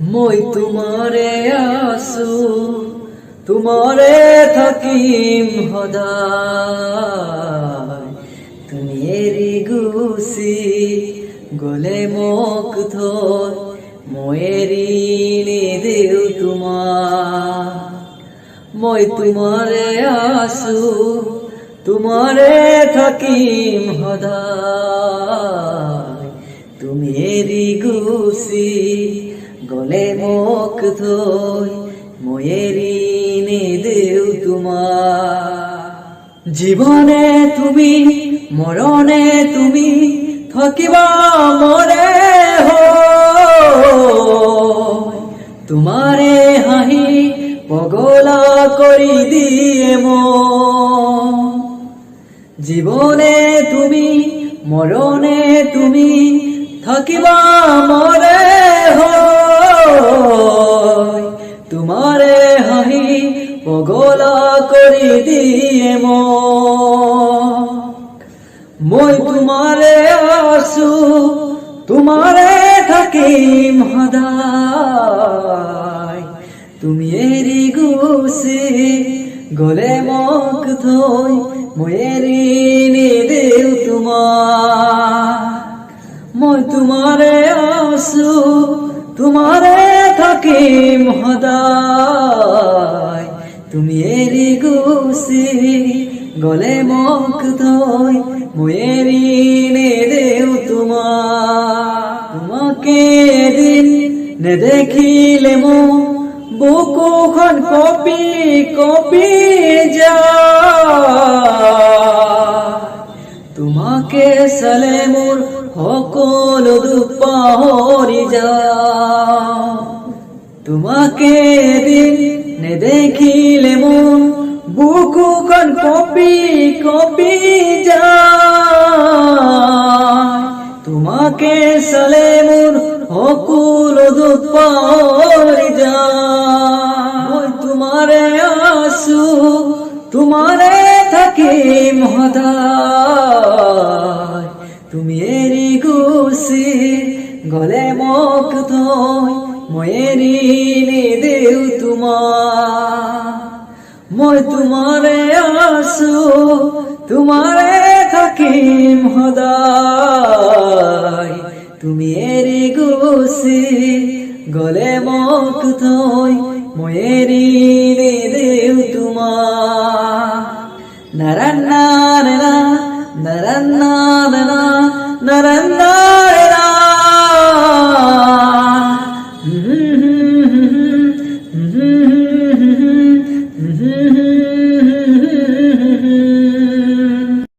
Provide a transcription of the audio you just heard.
মই তোমারে আছো তোমারে থাকিম সদায় তুমি এৰি গুচি গলে মোক থৈ মই এৰি নিদিও তোমাক মই তোমারে আছো তোমারে থাকিম সদায় তুমি এৰি গুচি গলে মোক থৈ মই এৰি নিদিও তোমাক জীৱনে তুমি মৰণে তুমি থাকিবা মৰে তোমাৰে হাঁহি পগলা কৰি দিয়ে মোক জীৱনে তুমি মৰণে তুমি থাকিবা মৰে তোমাৰে হাঁহি পগলা কৰি দিয়ে মই তোমাৰে আছো তোমাৰে থাকিম সদায় তুমি এৰি গুচি গলে মোক থৈ মই এৰি নিদিও তোমাক মই তোমাৰে আছো তোমাৰে থাকিম সদায় তুমি এৰি গুচি গলে মোক থৈ মই এৰি নিদিও তোমাক তোমাকে এদিন নেদেখিলে মোৰ বুকুখন কঁপি কঁপি যায় তোমাকে চালে মোৰ সকলো দুখ পাহৰি যাওঁ তোমাকে এদিন নেদেখিলে মোৰ বুকুখন কঁপি কঁপি যায় তোমাকে চালে মোৰ সকলো দুখ পাহৰি যায় মই তোমাৰে আছো তোমাৰে থাকিম সদায় তুমি এৰি গুচি গলে মোক থৈ মই এৰি নিদিও তোমাক মই তোমাৰে আছো তোমাৰে থাকিম সদায় তুমি এৰি গুচি গলে মোক থৈ মই এৰি নিদিও তোমাক নাৰান্না নাৰা নাৰান্না নাৰা নাৰান্না